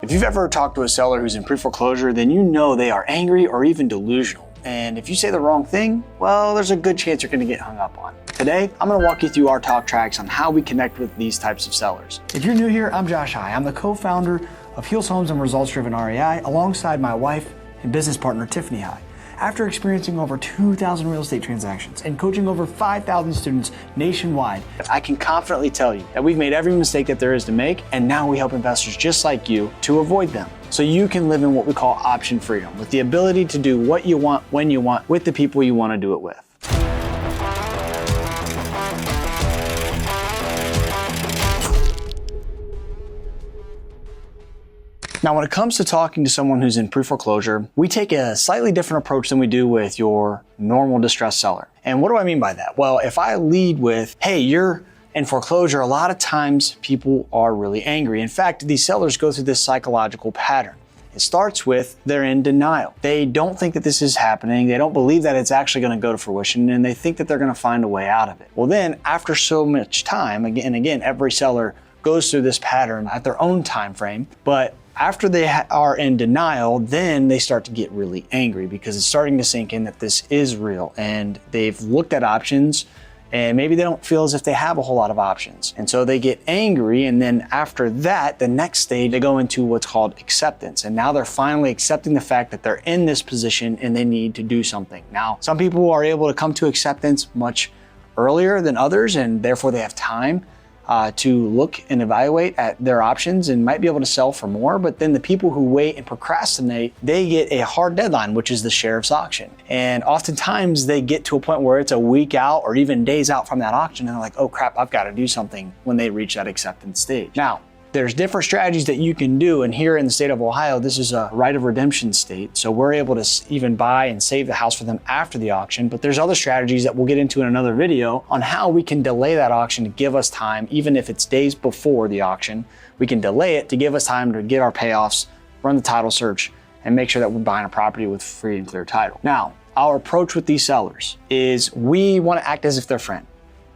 If you've ever talked to a seller who's in pre-foreclosure, then you know they are angry or even delusional. And if you say the wrong thing, well, there's a good chance you're gonna get hung up on. Today, I'm gonna walk you through our talk tracks on how we connect with these types of sellers. If you're new here, I'm Josh High. I'm the co-founder of Heels Homes and Results Driven REI, alongside my wife and business partner, Tiffany High. After experiencing over 2,000 real estate transactions and coaching over 5,000 students nationwide, I can confidently tell you that we've made every mistake that there is to make, and now we help investors just like you to avoid them. So you can live in what we call option freedom, with the ability to do what you want, when you want, with the people you want to do it with. Now, when it comes to talking to someone who's in pre-foreclosure, we take a slightly different approach than we do with your normal distressed seller. And what do I mean by that? Well, if I lead with, hey, you're in foreclosure, a lot of times people are really angry. In fact, these sellers go through this psychological pattern. It starts with they're in denial. They don't think that this is happening. They don't believe that it's actually going to go to fruition, and they think that they're going to find a way out of it. Well, then after so much time, again, every seller goes through this pattern at their own time frame, but after they are in denial, then they start to get really angry because it's starting to sink in that this is real, and they've looked at options and maybe they don't feel as if they have a whole lot of options. And so they get angry, and then after that, the next stage, they go into what's called acceptance. And now they're finally accepting the fact that they're in this position and they need to do something. Now, some people are able to come to acceptance much earlier than others, and therefore they have time to look and evaluate at their options and might be able to sell for more. But then the people who wait and procrastinate, they get a hard deadline, which is the sheriff's auction. And oftentimes they get to a point where it's a week out or even days out from that auction, and they're like, oh crap, I've got to do something when they reach that acceptance stage. Now, there's different strategies that you can do, and here in the state of Ohio, this is a right of redemption state, so we're able to even buy and save the house for them after the auction. But there's other strategies that we'll get into in another video on how we can delay that auction to give us time, even if it's days before the auction. We can delay it to give us time to get our payoffs, run the title search, and make sure that we're buying a property with free and clear title. Now, our approach with these sellers is we want to act as if they're friend.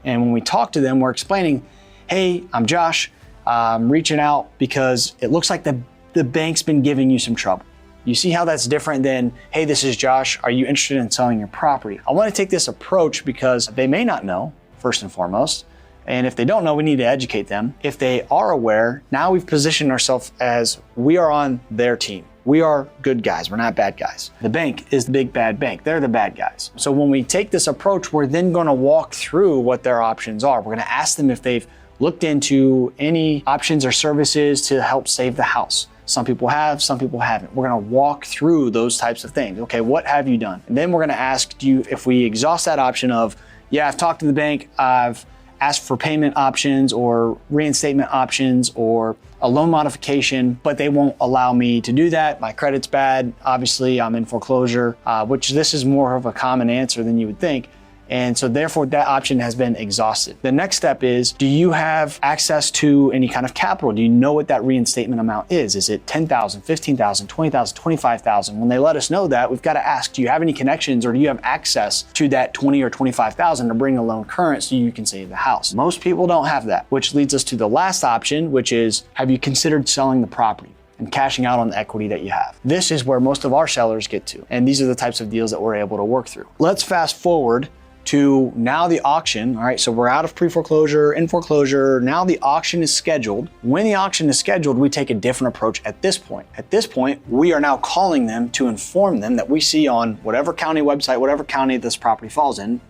And when we talk to them, we're explaining, hey, I'm Josh. I'm reaching out because it looks like the bank's been giving you some trouble. You see how that's different than, hey, this is Josh. Are you interested in selling your property? I want to take this approach because they may not know, first and foremost. And if they don't know, we need to educate them. If they are aware, now we've positioned ourselves as we are on their team. We are good guys, we're not bad guys. The bank is the big bad bank, they're the bad guys. So when we take this approach, we're then gonna walk through what their options are. We're gonna ask them if they've looked into any options or services to help save the house. Some people have, some people haven't. We're gonna walk through those types of things. Okay, what have you done? And then we're gonna ask you, if we exhaust that option of, yeah, I've talked to the bank, I've asked for payment options or reinstatement options or a loan modification, but they won't allow me to do that. My credit's bad. Obviously, I'm in foreclosure, which this is more of a common answer than you would think. And so therefore that option has been exhausted. The next step is, do you have access to any kind of capital? Do you know what that reinstatement amount is? Is it 10,000, 15,000, 20,000, 25,000? When they let us know that, we've got to ask, do you have any connections or do you have access to that 20 or 25,000 to bring a loan current so you can save the house? Most people don't have that, which leads us to the last option, which is, have you considered selling the property and cashing out on the equity that you have? This is where most of our sellers get to. And these are the types of deals that we're able to work through. Let's fast forward to now the auction. All right, so we're out of pre-foreclosure, in foreclosure. Now the auction is scheduled. When the auction is scheduled, we take a different approach at this point. At this point, we are now calling them to inform them that we see on whatever county website, whatever county this property falls in.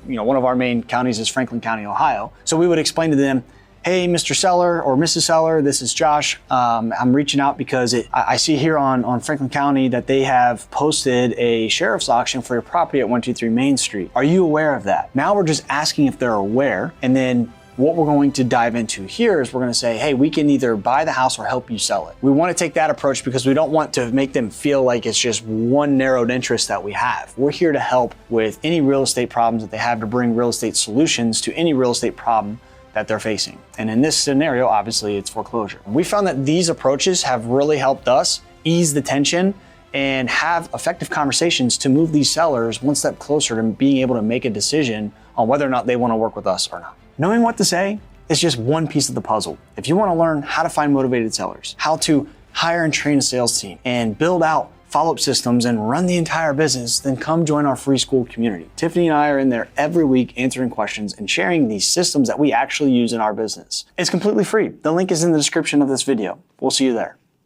You know, one of our main counties is Franklin County, Ohio. So we would explain to them, hey, Mr. Seller or Mrs. Seller, this is Josh. I'm reaching out because I see here on Franklin County that they have posted a sheriff's auction for your property at 123 Main Street. Are you aware of that? Now we're just asking if they're aware, and then what we're going to dive into here is we're going to say, hey, we can either buy the house or help you sell it. We want to take that approach because we don't want to make them feel like it's just one narrowed interest that we have. We're here to help with any real estate problems that they have, to bring real estate solutions to any real estate problem that they're facing. And in this scenario, obviously it's foreclosure. We found that these approaches have really helped us ease the tension and have effective conversations to move these sellers one step closer to being able to make a decision on whether or not they want to work with us or not. Knowing what to say is just one piece of the puzzle. If you want to learn how to find motivated sellers, how to hire and train a sales team, and build out follow-up systems and run the entire business, then come join our free school community. Tiffany and I are in there every week answering questions and sharing these systems that we actually use in our business. It's completely free. The link is in the description of this video. We'll see you there.